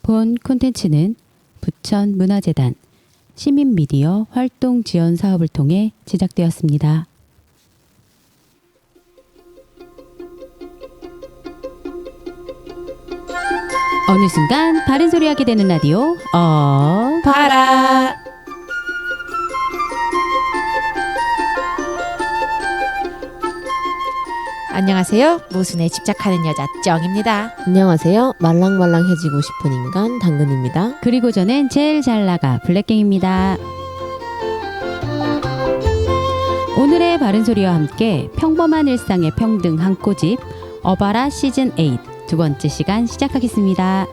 본 콘텐츠는 부천문화재단 시민미디어 활동 지원 사업을 통해 제작되었습니다. 어느 순간 바른 소리 하게 되는 라디오 봐라. 안녕하세요. 모순에 집착하는 여자 정입니다. 안녕하세요. 말랑말랑해지고 싶은 인간 당근입니다. 그리고 저는 제일 잘 나가 블랙갱입니다. 오늘의 바른 소리와 함께 평범한 일상의 평등 한 꼬집 어바라 시즌 8 두 번째 시간 시작하겠습니다.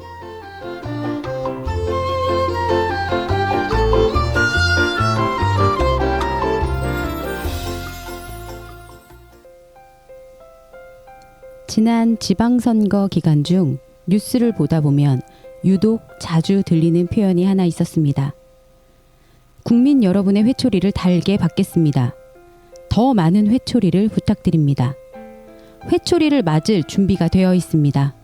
지난 지방선거 기간 중 뉴스를 보다 보면 유독 자주 들리는 표현이 하나 있었습니다. 국민 여러분의 회초리를 달게 받겠습니다. 더 많은 회초리를 부탁드립니다. 회초리를 맞을 준비가 되어 있습니다.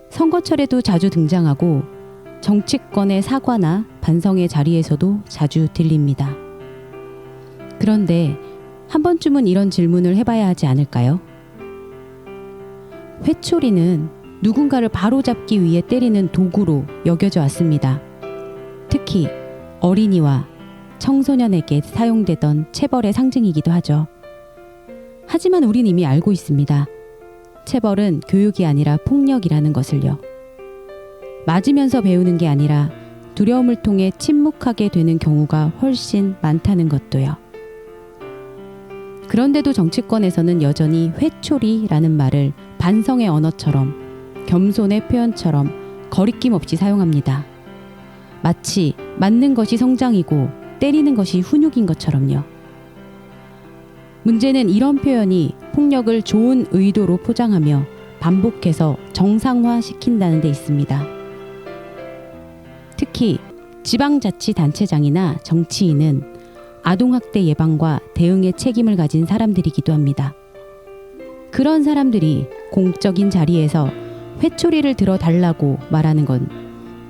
선거철에도 자주 등장하고 정치권의 사과나 반성의 자리에서도 자주 들립니다. 그런데 한 번쯤은 이런 질문을 해봐야 하지 않을까요? 회초리는 누군가를 바로잡기 위해 때리는 도구로 여겨져 왔습니다. 특히 어린이와 청소년에게 사용되던 체벌의 상징이기도 하죠. 하지만 우린 이미 알고 있습니다. 체벌은 교육이 아니라 폭력이라는 것을요. 맞으면서 배우는 게 아니라 두려움을 통해 침묵하게 되는 경우가 훨씬 많다는 것도요. 그런데도 정치권에서는 여전히 회초리라는 말을 반성의 언어처럼 겸손의 표현처럼 거리낌 없이 사용합니다. 마치 맞는 것이 성장이고 때리는 것이 훈육인 것처럼요. 문제는 이런 표현이 폭력을 좋은 의도로 포장하며 반복해서 정상화시킨다는 데 있습니다. 특히 지방자치단체장이나 정치인은 아동학대 예방과 대응의 책임을 가진 사람들이기도 합니다. 그런 사람들이 공적인 자리에서 회초리를 들어달라고 말하는 건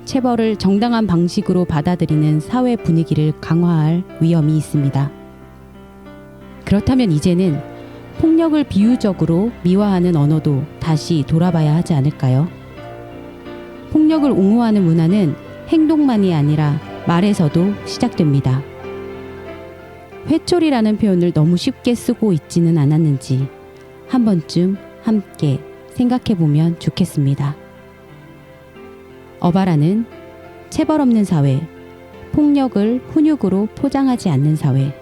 체벌을 정당한 방식으로 받아들이는 사회 분위기를 강화할 위험이 있습니다. 그렇다면 이제는 폭력을 비유적으로 미화하는 언어도 다시 돌아봐야 하지 않을까요? 폭력을 옹호하는 문화는 행동만이 아니라 말에서도 시작됩니다. 회초리라는 표현을 너무 쉽게 쓰고 있지는 않았는지 한 번쯤 함께 생각해보면 좋겠습니다. 어바라는 체벌 없는 사회, 폭력을 훈육으로 포장하지 않는 사회,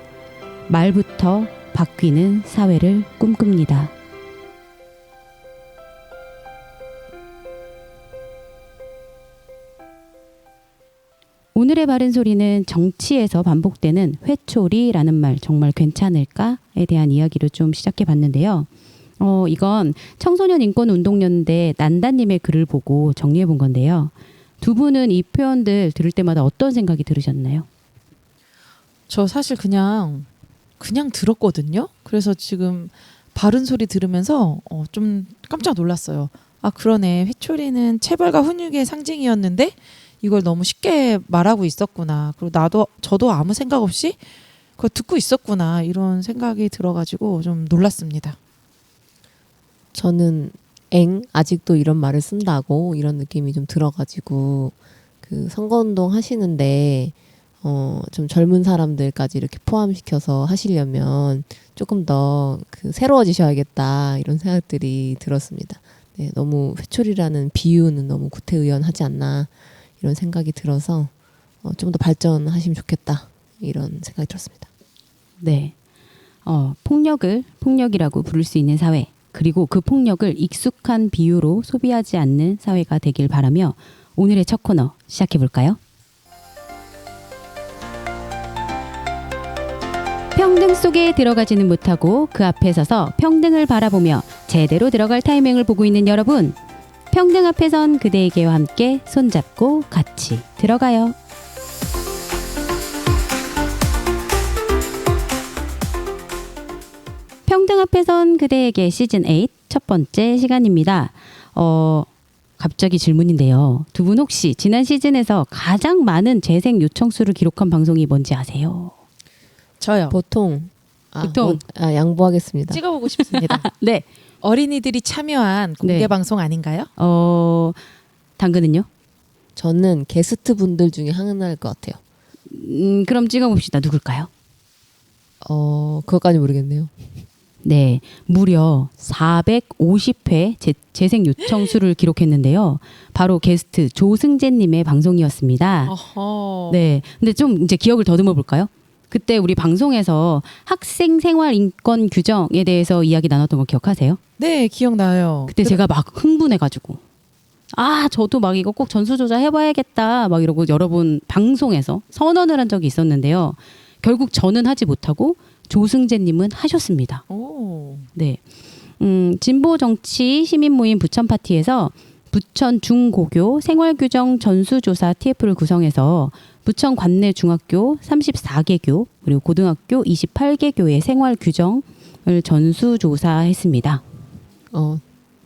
말부터 바뀌는 사회를 꿈꿉니다. 오늘의 바른 소리는 정치에서 반복되는 회초리라는 말 정말 괜찮을까에 대한 이야기로 좀 시작해 봤는데요. 이건 청소년 인권운동연대 난다님의 글을 보고 정리해 본 건데요. 두 분은 이 표현들 들을 때마다 어떤 생각이 들으셨나요? 저 사실 그냥 들었거든요. 그래서 지금 바른 소리 들으면서 좀 깜짝 놀랐어요. 아, 그러네. 회초리는 체벌과 훈육의 상징이었는데 이걸 너무 쉽게 말하고 있었구나. 그리고 저도 아무 생각 없이 그걸 듣고 있었구나. 이런 생각이 들어가지고 좀 놀랐습니다. 저는 아직도 이런 말을 쓴다고 이런 느낌이 좀 들어가지고 그 선거운동 하시는데 좀 젊은 사람들까지 이렇게 포함시켜서 하시려면 조금 더 새로워지셔야겠다 이런 생각들이 들었습니다. 네, 너무 회초리라는 비유는 너무 구태의연하지 않나 이런 생각이 들어서 좀 더 발전하시면 좋겠다 이런 생각이 들었습니다. 네, 폭력을 폭력이라고 부를 수 있는 사회, 그리고 그 폭력을 익숙한 비유로 소비하지 않는 사회가 되길 바라며 오늘의 첫 코너 시작해 볼까요? 평등 속에 들어가지는 못하고 그 앞에 서서 평등을 바라보며 제대로 들어갈 타이밍을 보고 있는 여러분, 평등 앞에 선 그대에게와 함께 손잡고 같이 들어가요. 평등 앞에 선 그대에게 시즌 8 첫 번째 시간입니다. 갑자기 질문인데요. 두 분 혹시 지난 시즌에서 가장 많은 재생 요청 수를 기록한 방송이 뭔지 아세요? 저요. 보통 보통. 양보하겠습니다. 찍어보고 싶습니다. 네. 어린이들이 참여한 공개 네. 방송 아닌가요? 당근은요? 저는 게스트 분들 중에 하나일 것 같아요. 그럼 찍어봅시다. 누굴까요? 그것까지 모르겠네요. 네, 무려 450회 재생 요청 수를 기록했는데요. 바로 게스트 조승재님의 방송이었습니다. 어허. 네, 근데 좀 이제 기억을 더듬어 볼까요? 그때 우리 방송에서 학생 생활 인권 규정에 대해서 이야기 나눴던 거 기억하세요? 네, 기억나요. 그때 제가 막 흥분해가지고 저도 막 이거 꼭 전수조사 해봐야겠다 막 이러고 여러 번 방송에서 선언을 한 적이 있었는데요. 결국 저는 하지 못하고 조승재님은 하셨습니다. 오. 네. 진보 정치 시민 모임 부천 파티에서 부천 중고교 생활규정 전수조사 TF를 구성해서 부천 관내 중학교 34개 교 그리고 고등학교 28개 교의 생활규정을 전수조사했습니다.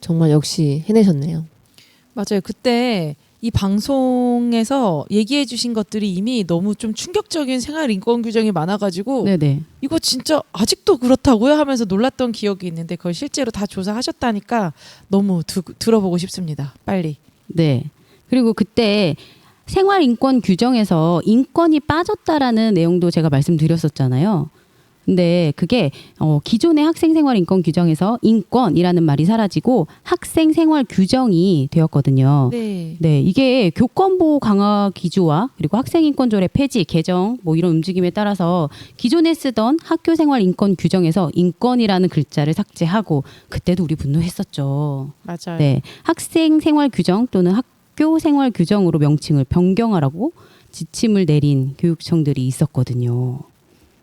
정말 역시 해내셨네요. 맞아요. 그때 이 방송에서 얘기해 주신 것들이 이미 너무 좀 충격적인 생활 인권 규정이 많아가지고 네네. 이거 진짜 아직도 그렇다고요? 하면서 놀랐던 기억이 있는데 그걸 실제로 다 조사하셨다니까 너무 들어보고 싶습니다. 빨리. 네. 그리고 그때 생활 인권 규정에서 인권이 빠졌다라는 내용도 제가 말씀드렸었잖아요. 근데 그게 기존의 학생생활 인권 규정에서 인권이라는 말이 사라지고 학생생활 규정이 되었거든요. 네. 네, 이게 교권보호 강화 기조와 그리고 학생인권조례 폐지, 개정 뭐 이런 움직임에 따라서 기존에 쓰던 학교생활 인권 규정에서 인권이라는 글자를 삭제하고 그때도 우리 분노했었죠. 맞아요. 네, 학생생활 규정 또는 학교생활 규정으로 명칭을 변경하라고 지침을 내린 교육청들이 있었거든요.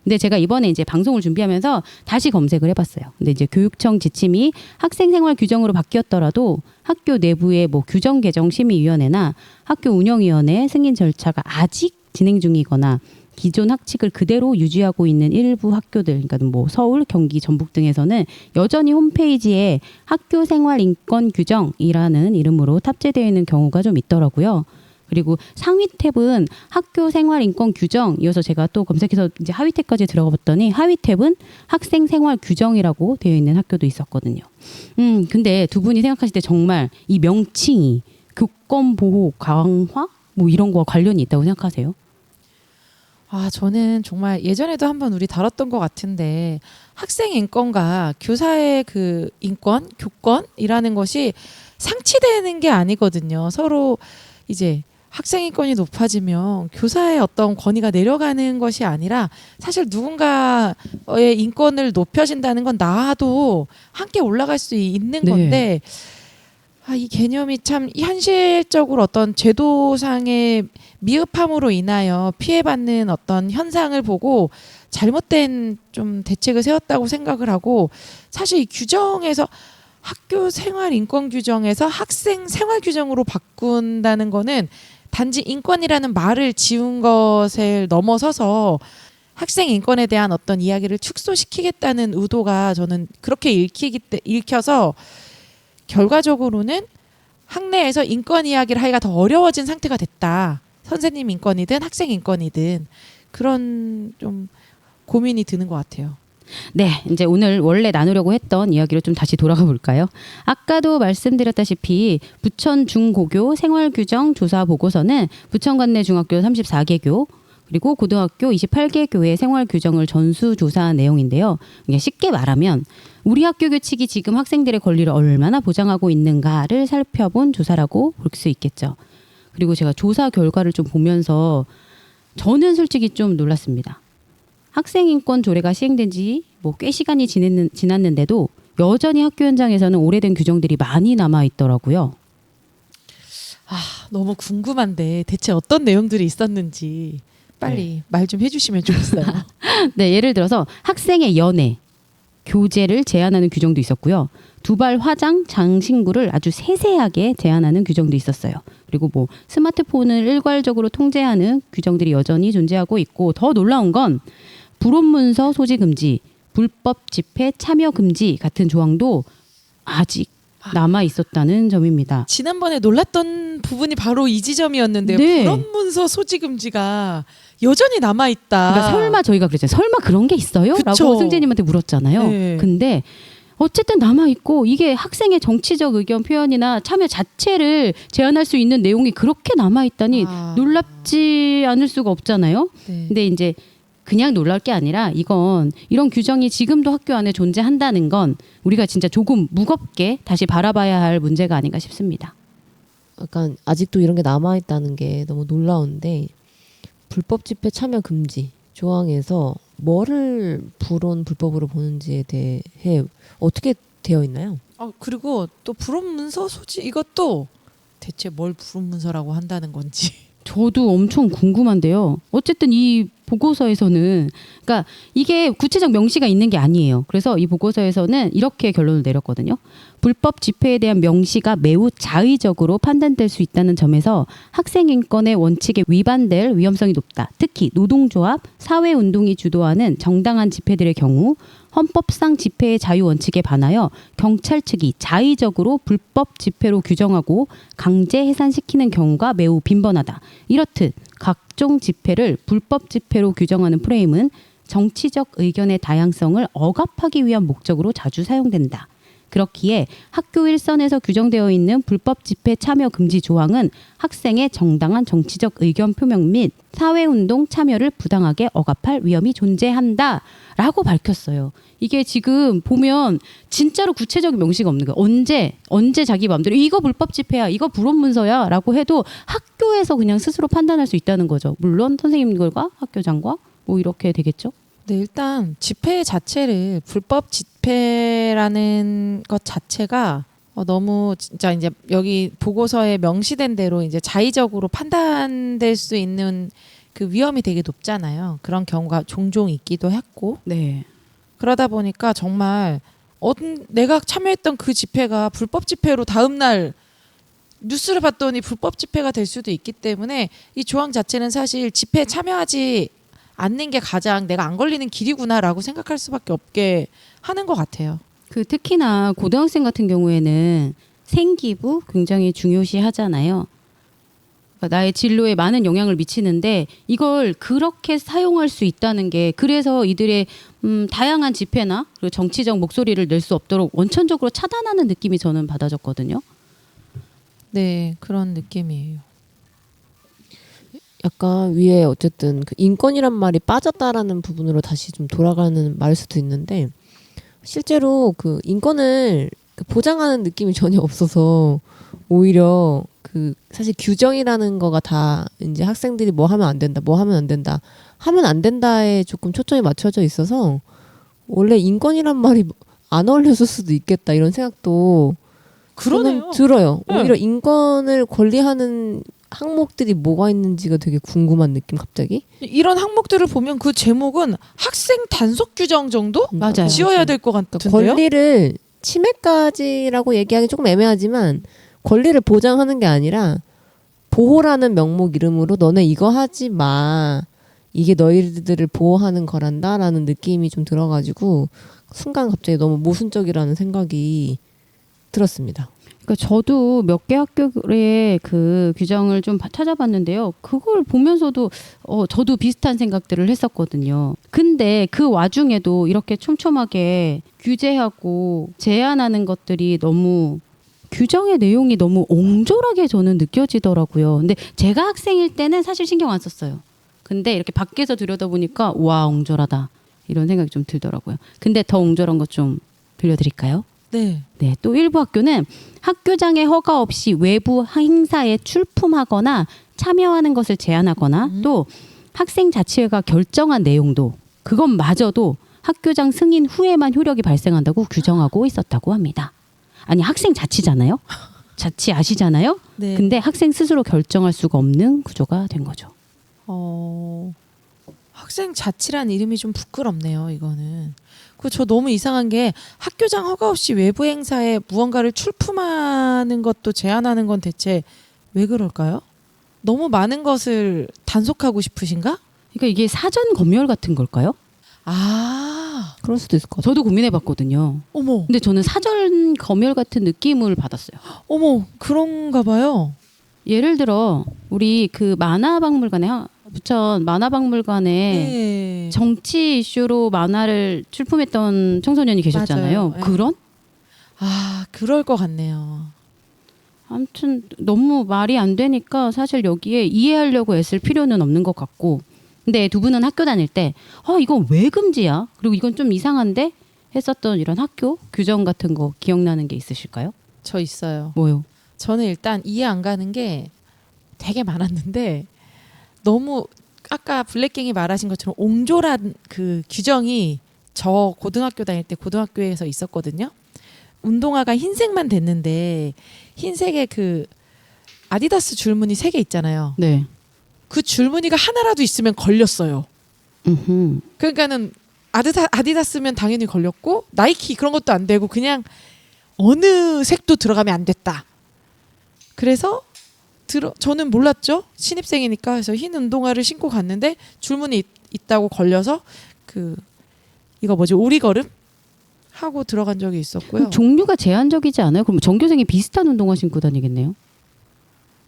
근데 제가 이번에 이제 방송을 준비하면서 다시 검색을 해봤어요. 근데 이제 교육청 지침이 학생생활 규정으로 바뀌었더라도 학교 내부의 뭐 규정 개정 심의위원회나 학교 운영위원회 승인 절차가 아직 진행 중이거나 기존 학칙을 그대로 유지하고 있는 일부 학교들, 그러니까 뭐 서울, 경기, 전북 등에서는 여전히 홈페이지에 학교생활 인권 규정이라는 이름으로 탑재되어 있는 경우가 좀 있더라고요. 그리고 상위 탭은 학교 생활 인권 규정 이어서 제가 또 검색해서 이제 하위 탭까지 들어가 봤더니 하위 탭은 학생 생활 규정이라고 되어 있는 학교도 있었거든요. 근데 두 분이 생각하실 때 정말 이 명칭이 교권 보호 강화 뭐 이런 거와 관련이 있다고 생각하세요? 저는 정말 예전에도 한번 우리 다뤘던 것 같은데 학생 인권과 교사의 그 인권, 교권이라는 것이 상치되는 게 아니거든요. 서로 이제 학생 인권이 높아지면 교사의 어떤 권위가 내려가는 것이 아니라 사실 누군가의 인권을 높여진다는 건 나도 함께 올라갈 수 있는 네. 건데 이 개념이 참 현실적으로 어떤 제도상의 미흡함으로 인하여 피해받는 어떤 현상을 보고 잘못된 좀 대책을 세웠다고 생각을 하고 사실 이 규정에서 학교 생활 인권 규정에서 학생 생활 규정으로 바꾼다는 거는 단지 인권이라는 말을 지운 것을 넘어서서 학생 인권에 대한 어떤 이야기를 축소시키겠다는 의도가 저는 그렇게 읽혀서 결과적으로는 학내에서 인권 이야기를 하기가 더 어려워진 상태가 됐다. 선생님 인권이든 학생 인권이든 그런 좀 고민이 드는 것 같아요. 네, 이제 오늘 원래 나누려고 했던 이야기로 좀 다시 돌아가 볼까요? 아까도 말씀드렸다시피 부천 중고교 생활규정 조사 보고서는 부천 관내 중학교 34개 교 그리고 고등학교 28개 교의 생활규정을 전수조사한 내용인데요. 그냥 쉽게 말하면 우리 학교 규칙이 지금 학생들의 권리를 얼마나 보장하고 있는가를 살펴본 조사라고 볼 수 있겠죠. 그리고 제가 조사 결과를 좀 보면서 저는 솔직히 좀 놀랐습니다. 학생인권 조례가 시행된 지 뭐 꽤 시간이 지났는데도 여전히 학교 현장에서는 오래된 규정들이 많이 남아 있더라고요. 너무 궁금한데 대체 어떤 내용들이 있었는지 빨리 말 좀 해주시면 좋겠어요. 네, 예를 들어서 학생의 연애, 교제를 제한하는 규정도 있었고요. 두발 화장, 장신구를 아주 세세하게 제한하는 규정도 있었어요. 그리고 뭐 스마트폰을 일괄적으로 통제하는 규정들이 여전히 존재하고 있고 더 놀라운 건 불온문서 소지 금지, 불법 집회 참여 금지 같은 조항도 아직 남아 있었다는 점입니다. 지난번에 놀랐던 부분이 바로 이 지점이었는데요. 네. 불업문서 소지 금지가 여전히 남아 있다. 그러니까 설마 저희가 그랬잖아요. 설마 그런 게 있어요? 그쵸. 라고 승재님한테 물었잖아요. 네. 근데 어쨌든 남아있고 이게 학생의 정치적 의견 표현이나 참여 자체를 제한할 수 있는 내용이 그렇게 남아있다니 놀랍지 않을 수가 없잖아요. 네. 근데 이제 그냥 놀랄 게 아니라 이런 규정이 지금도 학교 안에 존재한다는 건 우리가 진짜 조금 무겁게 다시 바라봐야 할 문제가 아닌가 싶습니다. 약간 아직도 이런 게 남아 있다는 게 너무 놀라운데 불법 집회 참여 금지 조항에서 뭐를 불온 불법으로 보는지에 대해 어떻게 되어 있나요? 그리고 또 불업문서 소지 이것도 대체 뭘 불업문서라고 한다는 건지. 저도 엄청 궁금한데요. 어쨌든 이 보고서에서는 그러니까 이게 구체적 명시가 있는 게 아니에요. 그래서 이 보고서에서는 이렇게 결론을 내렸거든요. 불법 집회에 대한 명시가 매우 자의적으로 판단될 수 있다는 점에서 학생 인권의 원칙에 위반될 위험성이 높다. 특히 노동조합, 사회운동이 주도하는 정당한 집회들의 경우 헌법상 집회의 자유 원칙에 반하여 경찰 측이 자의적으로 불법 집회로 규정하고 강제 해산시키는 경우가 매우 빈번하다. 이렇듯 각종 집회를 불법 집회로 규정하는 프레임은 정치적 의견의 다양성을 억압하기 위한 목적으로 자주 사용된다. 그렇기에 학교 일선에서 규정되어 있는 불법 집회 참여 금지 조항은 학생의 정당한 정치적 의견 표명 및 사회운동 참여를 부당하게 억압할 위험이 존재한다라고 밝혔어요. 이게 지금 보면 진짜로 구체적인 명시가 없는 거예요. 언제 자기 마음대로 이거 불법 집회야, 이거 불법문서야 라고 해도 학교에서 그냥 스스로 판단할 수 있다는 거죠. 물론 선생님들과 학교장과 뭐 이렇게 되겠죠. 네, 일단 집회 자체를 불법 집회라는 것 자체가 너무 진짜 이제 여기 보고서에 명시된 대로 이제 자의적으로 판단될 수 있는 그 위험이 되게 높잖아요. 그런 경우가 종종 있기도 했고. 네. 그러다 보니까 정말 내가 참여했던 그 집회가 불법 집회로 다음날 뉴스를 봤더니 불법 집회가 될 수도 있기 때문에 이 조항 자체는 사실 집회에 참여하지 않는 게 가장 내가 안 걸리는 길이구나라고 생각할 수밖에 없게 하는 것 같아요. 특히나 고등학생 같은 경우에는 생기부 굉장히 중요시 하잖아요. 그러니까 나의 진로에 많은 영향을 미치는데 이걸 그렇게 사용할 수 있다는 게 그래서 이들의 다양한 집회나 그리고 정치적 목소리를 낼 수 없도록 원천적으로 차단하는 느낌이 저는 받아졌거든요. 네, 그런 느낌이에요. 약간 위에 어쨌든 그 인권이란 말이 빠졌다라는 부분으로 다시 좀 돌아가는 말일 수도 있는데 실제로 그 인권을 보장하는 느낌이 전혀 없어서 오히려 그 사실 규정이라는 거가 다 이제 학생들이 뭐 하면 안 된다, 뭐 하면 안 된다, 하면 안 된다에 조금 초점이 맞춰져 있어서 원래 인권이란 말이 안 어울렸을 수도 있겠다 이런 생각도 그러네요. 저는 들어요. 네. 오히려 인권을 권리하는 항목들이 뭐가 있는지가 되게 궁금한 느낌 갑자기. 이런 항목들을 보면 그 제목은 학생 단속 규정 정도 맞아요. 지어야 될 것 같은데요. 권리를 침해까지라고 얘기하기 조금 애매하지만 권리를 보장하는 게 아니라 보호라는 명목 이름으로 너네 이거 하지 마. 이게 너희들을 보호하는 거란다라는 느낌이 좀 들어가지고 순간 갑자기 너무 모순적이라는 생각이 들었습니다. 그러니까 저도 몇 개 학교의 그 규정을 좀 찾아봤는데요. 그걸 보면서도 저도 비슷한 생각들을 했었거든요. 근데 그 와중에도 이렇게 촘촘하게 규제하고 제한하는 것들이 너무 규정의 내용이 너무 옹졸하게 저는 느껴지더라고요. 근데 제가 학생일 때는 사실 신경 안 썼어요. 근데 이렇게 밖에서 들여다보니까 와 옹졸하다 이런 생각이 좀 들더라고요. 근데 더 옹졸한 것 좀 들려드릴까요? 네. 네, 또 일부 학교는 학교장의 허가 없이 외부 행사에 출품하거나 참여하는 것을 제한하거나 또 학생 자치회가 결정한 내용도 그것마저도 학교장 승인 후에만 효력이 발생한다고 규정하고 있었다고 합니다. 아니 학생 자치잖아요. 자치 아시잖아요. 네. 근데 학생 스스로 결정할 수가 없는 구조가 된 거죠. 학생 자치란 이름이 좀 부끄럽네요. 이거는. 저 너무 이상한 게 학교장 허가 없이 외부 행사에 무언가를 출품하는 것도 제한하는 건 대체 왜 그럴까요? 너무 많은 것을 단속하고 싶으신가? 그러니까 이게 사전 검열 같은 걸까요? 아, 그럴 수도 있을 것 같아요. 저도 고민해봤거든요. 어머. 근데 저는 사전 검열 같은 느낌을 받았어요. 어머 그런가 봐요. 예를 들어 우리 그 만화박물관에 부천 만화박물관에 네. 정치 이슈로 만화를 출품했던 청소년이 계셨잖아요. 맞아요. 네. 그런? 아 그럴 것 같네요. 아무튼 너무 말이 안 되니까 사실 여기에 이해하려고 애쓸 필요는 없는 것 같고, 근데 두 분은 학교 다닐 때 이건 왜 금지야? 그리고 이건 좀 이상한데? 했었던 이런 학교 규정 같은 거 기억나는 게 있으실까요? 저 있어요. 뭐요? 저는 일단 이해 안 가는 게 되게 많았는데 너무 아까 블랙갱이 말하신 것처럼 옹졸한 그 규정이 저 고등학교 다닐 때 고등학교에서 있었거든요. 운동화가 흰색만 됐는데 흰색에 그 아디다스 줄무늬 3개 있잖아요. 네. 그 줄무늬가 하나라도 있으면 걸렸어요. 음흠. 그러니까는 아디다스면 당연히 걸렸고 나이키 그런 것도 안 되고 그냥 어느 색도 들어가면 안 됐다. 그래서 저는 몰랐죠. 신입생이니까. 그래서 흰 운동화를 신고 갔는데 줄무늬 있다고 걸려서 이거 뭐지 오리걸음 하고 들어간 적이 있었고요. 그럼 종류가 제한적이지 않아요? 그럼 전교생이 비슷한 운동화 신고 다니겠네요?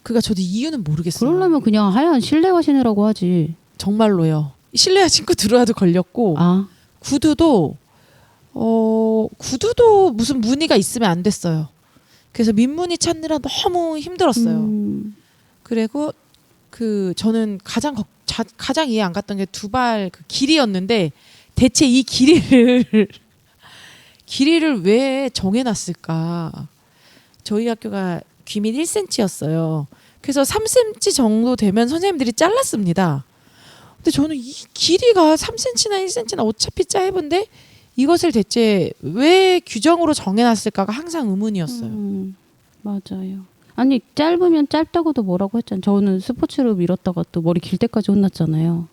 그러니까 저도 이유는 모르겠어요. 그러려면 그냥 하얀 실내화 신으라고 하지. 정말로요. 실내화 신고 들어와도 걸렸고 아, 구두도 무슨 무늬가 있으면 안 됐어요. 그래서 민무늬 찾느라 너무 힘들었어요. 그리고 저는 가장 이해 안 갔던 게 두발 그 길이였는데 대체 이 길이를 왜 정해놨을까? 저희 학교가 귀밑 1cm였어요. 그래서 3cm 정도 되면 선생님들이 잘랐습니다. 근데 저는 이 길이가 3cm나 1cm나 어차피 짧은데 이것을 대체 왜 규정으로 정해놨을까가 항상 의문이었어요. 맞아요. 아니 짧으면 짧다고도 뭐라고 했잖아요. 저는 스포츠로 밀었다가 또 머리 길 때까지 혼났잖아요.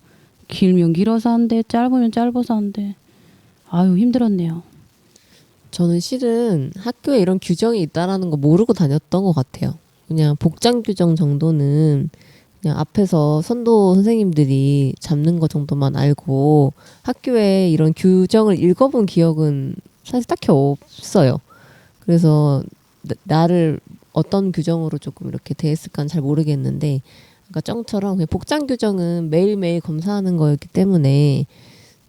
길면 길어서 한대, 짧으면 짧아서 한대. 아유 힘들었네요. 저는 실은 학교에 이런 규정이 있다라는 거 모르고 다녔던 것 같아요. 그냥 복장 규정 정도는 그냥 앞에서 선도 선생님들이 잡는 거 정도만 알고 학교에 이런 규정을 읽어본 기억은 사실 딱히 없어요. 그래서 나를 어떤 규정으로 조금 이렇게 대했을까는 잘 모르겠는데, 그러니까 쩡처럼 그냥 복장 규정은 매일매일 검사하는 거였기 때문에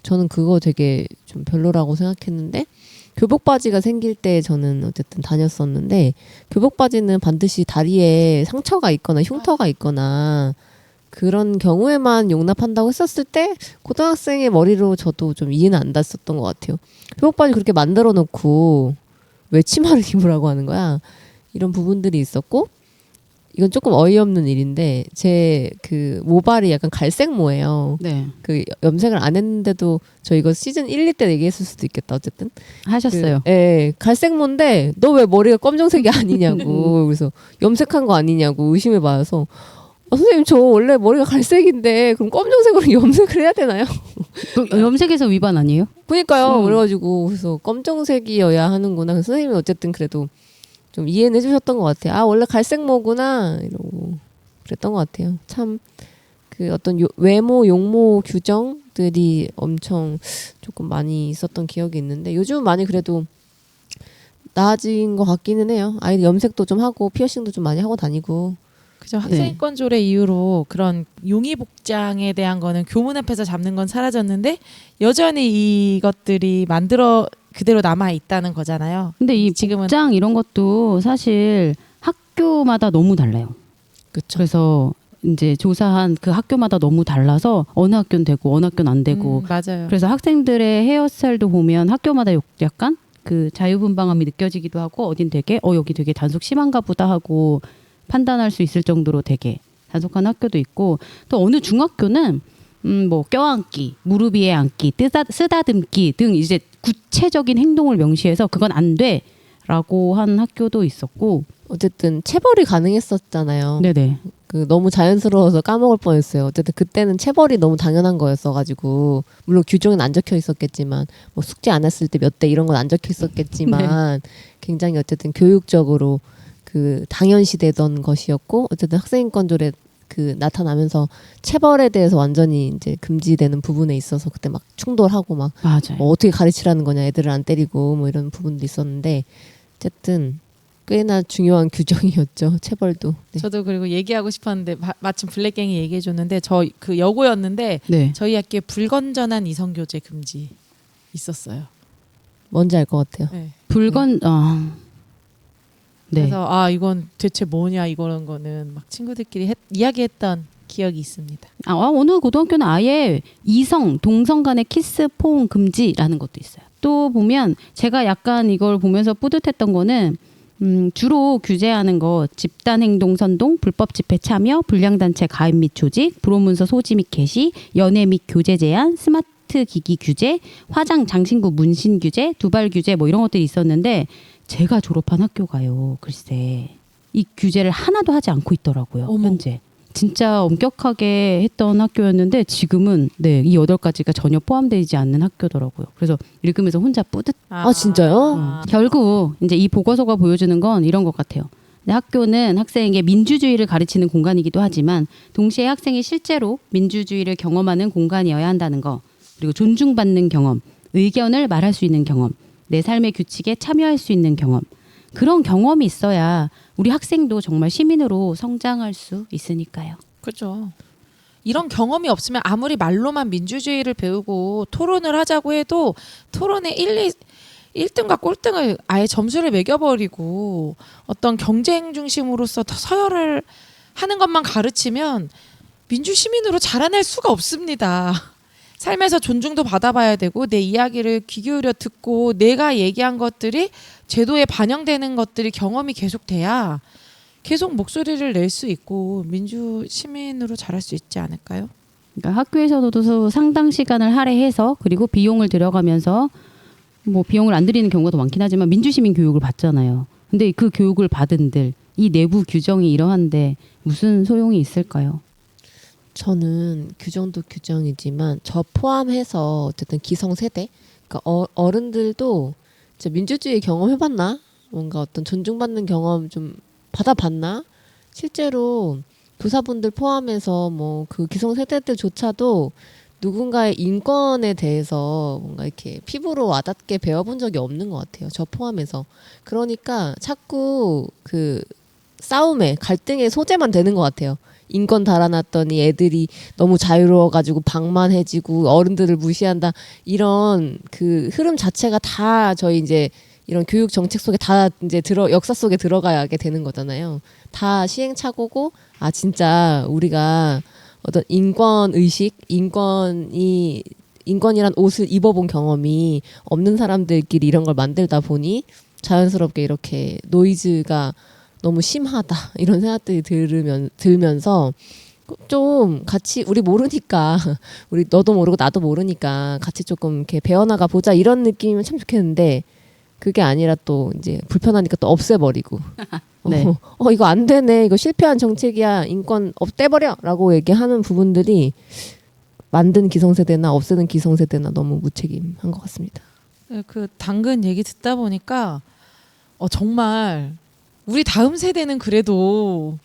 저는 그거 되게 좀 별로라고 생각했는데, 교복 바지가 생길 때 저는 어쨌든 다녔었는데, 교복 바지는 반드시 다리에 상처가 있거나 흉터가 있거나 그런 경우에만 용납한다고 했었을 때 고등학생의 머리로 저도 좀 이해는 안 갔었던 것 같아요. 교복 바지 그렇게 만들어 놓고 왜 치마를 입으라고 하는 거야? 이런 부분들이 있었고, 이건 조금 어이없는 일인데 제 그 모발이 약간 갈색모예요. 네. 그 염색을 안 했는데도 저 이거 시즌 1, 2 때 얘기했을 수도 있겠다. 어쨌든 하셨어요. 예, 갈색모인데 너 왜 머리가 검정색이 아니냐고. 그래서 염색한 거 아니냐고 의심해 봐서 선생님 저 원래 머리가 갈색인데 그럼 검정색으로 염색을 해야 되나요? 염색에서 위반 아니에요? 그러니까요. 그래가지고 그래서 검정색이어야 하는구나. 그래서 선생님이 어쨌든 그래도 좀 이해는 해주셨던 것 같아요. 아 원래 갈색모구나 이러고 그랬던 것 같아요. 참 그 어떤 외모 용모 규정들이 엄청 조금 많이 있었던 기억이 있는데 요즘은 많이 그래도 나아진 것 같기는 해요. 아이들 염색도 좀 하고 피어싱도 좀 많이 하고 다니고. 그죠. 학생인권 조례 이후로 그런 용의 복장에 대한 거는 교문 앞에서 잡는 건 사라졌는데 여전히 이것들이 그대로 남아 있다는 거잖아요. 근데 이 지금은 복장 이런 것도 사실 학교마다 너무 달라요. 그렇죠. 그래서 이제 조사한 그 학교마다 너무 달라서 어느 학교는 되고 어느 학교는 안 되고 맞아요. 그래서 학생들의 헤어스타일도 보면 학교마다 약간 그 자유분방함이 느껴지기도 하고 어딘 되게 여기 되게 단속 심한가 보다 하고 판단할 수 있을 정도로 되게 단속한 학교도 있고 또 어느 중학교는 뭐 껴안기, 무릎 위에 앉기, 쓰다듬기 등 이제 구체적인 행동을 명시해서 그건 안 돼라고 한 학교도 있었고 어쨌든 체벌이 가능했었잖아요. 네네. 그 너무 자연스러워서 까먹을 뻔했어요. 어쨌든 그때는 체벌이 너무 당연한 거였어가지고 물론 규정은 안 적혀 있었겠지만 뭐 숙제 안 했을 때 몇 대 이런 건 안 적혀 있었겠지만 굉장히 어쨌든 교육적으로 그 당연시되던 것이었고 어쨌든 학생인권조례 그 나타나면서 체벌에 대해서 완전히 이제 금지되는 부분에 있어서 그때 막 충돌하고 막 맞아요. 뭐 어떻게 가르치라는 거냐 애들을 안 때리고 뭐 이런 부분도 있었는데 어쨌든 꽤나 중요한 규정이었죠. 체벌도. 네. 저도 그리고 얘기하고 싶었는데 마침 블랙갱이 얘기해줬는데 저 그 여고였는데 네. 저희 학교에 불건전한 이성교제 금지 있었어요. 뭔지 알 것 같아요. 네. 네. 그래서 이건 대체 뭐냐 이거는 거는 막 친구들끼리 이야기했던 기억이 있습니다. 어느 고등학교는 아예 이성, 동성 간의 키스, 포옹 금지라는 것도 있어요. 또 보면 제가 약간 이걸 보면서 뿌듯했던 거는 주로 규제하는 거 집단행동 선동, 불법 집회 참여, 불량단체 가입 및 조직, 불호문서 소지 및 게시, 연애 및 교제 제한, 스마트 기기 규제, 화장 장신구 문신 규제, 두발 규제 뭐 이런 것들이 있었는데 제가 졸업한 학교가요. 글쎄 이 규제를 하나도 하지 않고 있더라고요. 어머. 현재. 진짜 엄격하게 했던 학교였는데 지금은 이 8가지가 전혀 포함되지 않는 학교더라고요. 그래서 읽으면서 혼자 뿌듯. 아, 진짜요? 결국 이제 이 보고서가 보여주는 건 이런 것 같아요. 근데 학교는 학생에게 민주주의를 가르치는 공간이기도 하지만 동시에 학생이 실제로 민주주의를 경험하는 공간이어야 한다는 거. 그리고 존중받는 경험, 의견을 말할 수 있는 경험, 내 삶의 규칙에 참여할 수 있는 경험. 그런 경험이 있어야 우리 학생도 정말 시민으로 성장할 수 있으니까요. 그렇죠. 이런 경험이 없으면 아무리 말로만 민주주의를 배우고 토론을 하자고 해도 토론에 1등과 꼴등을 아예 점수를 매겨버리고 어떤 경쟁 중심으로서 더 서열을 하는 것만 가르치면 민주시민으로 자라날 수가 없습니다. 삶에서 존중도 받아봐야 되고 내 이야기를 귀 기울여 듣고 내가 얘기한 것들이 제도에 반영되는 것들이 경험이 계속돼야 계속 목소리를 낼 수 있고 민주 시민으로 자랄 수 있지 않을까요? 그러니까 학교에서도 상당 시간을 할애해서 그리고 비용을 들여가면서 뭐 비용을 안 들이는 경우가 더 많긴 하지만 민주시민 교육을 받잖아요. 근데 그 교육을 받은들 이 내부 규정이 이러한데 무슨 소용이 있을까요? 저는 규정도 규정이지만 저 포함해서 어쨌든 기성세대, 그러니까 어른들도 진짜 민주주의 경험해봤나? 뭔가 어떤 존중받는 경험 좀 받아봤나? 실제로 교사분들 포함해서 뭐 그 기성세대들조차도 누군가의 인권에 대해서 뭔가 이렇게 피부로 와닿게 배워본 적이 없는 것 같아요. 저 포함해서. 그러니까 자꾸 그 싸움에 갈등의 소재만 되는 것 같아요. 인권 달아놨더니 애들이 너무 자유로워가지고 방만해지고 어른들을 무시한다 이런 그 흐름 자체가 다 저희 이제 이런 교육 정책 속에 다 이제 역사 속에 들어가게 되는 거잖아요. 다 시행착오고 진짜 우리가 어떤 인권 의식, 인권이란 옷을 입어본 경험이 없는 사람들끼리 이런 걸 만들다 보니 자연스럽게 이렇게 노이즈가 너무 심하다 이런 생각들이 들면서 좀 같이 우리 모르니까 우리 너도 모르고 나도 모르니까 같이 조금 이렇게 배워나가 보자 이런 느낌이면 참 좋겠는데 그게 아니라 또 이제 불편하니까 또 없애버리고 네. 이거 안 되네 이거 실패한 정책이야 인권 없애버려라고 얘기하는 부분들이 만든 기성세대나 없애는 기성세대나 너무 무책임한 것 같습니다. 그 당근 얘기 듣다 보니까 정말 우리 다음 세대는 그래도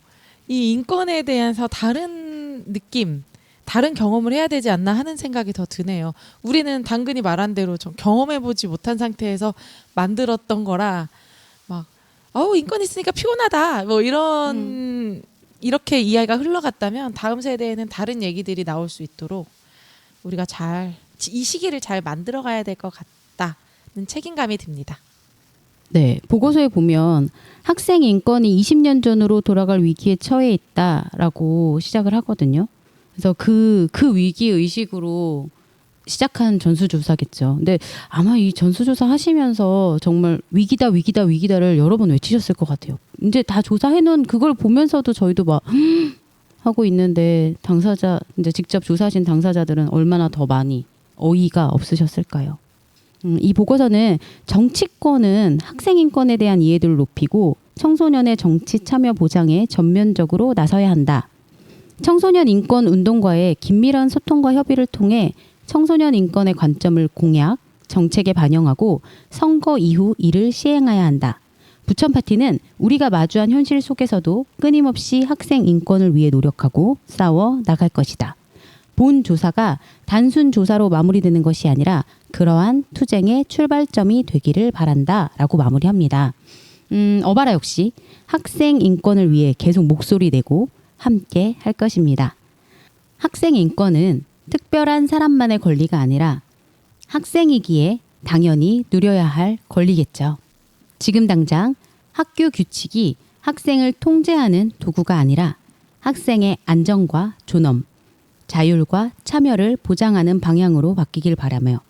이 인권에 대해서 다른 느낌, 다른 경험을 해야 되지 않나 하는 생각이 더 드네요. 우리는 당근이 말한 대로 좀 경험해보지 못한 상태에서 만들었던 거라 막 인권 있으니까 피곤하다 뭐 이렇게 이야기가 흘러갔다면 다음 세대에는 다른 얘기들이 나올 수 있도록 우리가 이 시기를 잘 만들어가야 될 것 같다는 책임감이 듭니다. 네, 보고서에 보면 학생 인권이 20년 전으로 돌아갈 위기에 처해 있다라고 시작을 하거든요. 그래서 그 위기 의식으로 시작한 전수조사겠죠. 근데 아마 이 전수조사 하시면서 정말 위기다를 여러 번 외치셨을 것 같아요. 이제 다 조사해놓은 그걸 보면서도 저희도 막 하고 있는데 이제 직접 조사하신 당사자들은 얼마나 더 많이 어이가 없으셨을까요? 이 보고서는 정치권은 학생 인권에 대한 이해도를 높이고 청소년의 정치 참여 보장에 전면적으로 나서야 한다. 청소년 인권 운동가의 긴밀한 소통과 협의를 통해 청소년 인권의 관점을 공약, 정책에 반영하고 선거 이후 이를 시행해야 한다. 부천 파티는 우리가 마주한 현실 속에서도 끊임없이 학생 인권을 위해 노력하고 싸워 나갈 것이다. 본 조사가 단순 조사로 마무리되는 것이 아니라 그러한 투쟁의 출발점이 되기를 바란다라고 마무리합니다. 어바라 역시 학생 인권을 위해 계속 목소리 내고 함께 할 것입니다. 학생 인권은 특별한 사람만의 권리가 아니라 학생이기에 당연히 누려야 할 권리겠죠. 지금 당장 학교 규칙이 학생을 통제하는 도구가 아니라 학생의 안전과 존엄, 자율과 참여를 보장하는 방향으로 바뀌길 바라며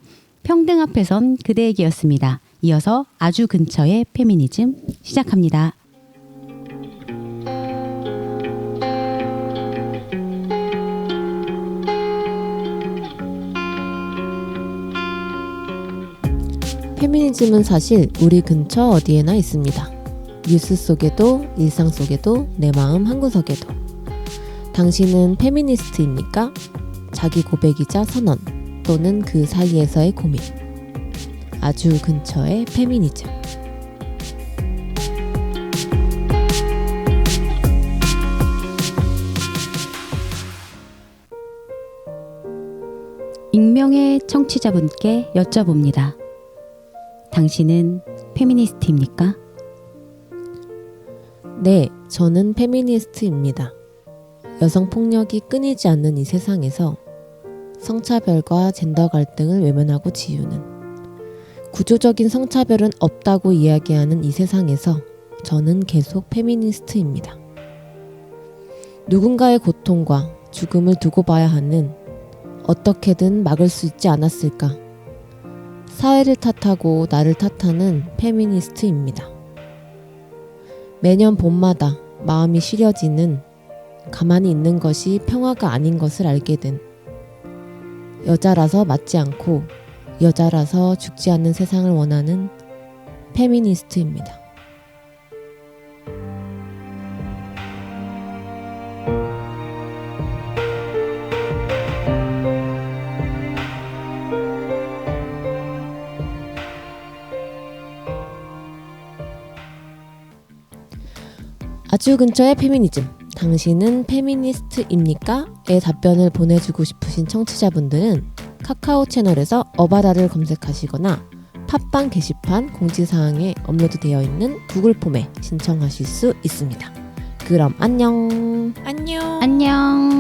평등 앞에선 그대에게였습니다. 이어서 아주 근처의 페미니즘 시작합니다. 페미니즘은 사실 우리 근처 어디에나 있습니다. 뉴스 속에도 일상 속에도 내 마음 한구석에도. 당신은 페미니스트입니까? 자기 고백이자 선언 또는 그 사이에서의 고민. 아주 근처의 페미니즘. 익명의 청취자분께 여쭤봅니다. 당신은 페미니스트입니까? 네, 저는 페미니스트입니다. 여성폭력이 끊이지 않는 이 세상에서 성차별과 젠더 갈등을 외면하고 지우는, 구조적인 성차별은 없다고 이야기하는 이 세상에서 저는 계속 페미니스트입니다. 누군가의 고통과 죽음을 두고 봐야 하는, 어떻게든 막을 수 있지 않았을까? 사회를 탓하고 나를 탓하는 페미니스트입니다. 매년 봄마다 마음이 시려지는, 가만히 있는 것이 평화가 아닌 것을 알게 된, 여자라서 맞지 않고 여자라서 죽지 않는 세상을 원하는 페미니스트입니다. 아주 근처의 페미니즘. 당신은 페미니스트입니까? 의 답변을 보내주고 싶으신 청취자분들은 카카오 채널에서 어바라를 검색하시거나 팟빵 게시판 공지사항에 업로드되어 있는 구글 폼에 신청하실 수 있습니다. 그럼 안녕. 안녕. 안녕.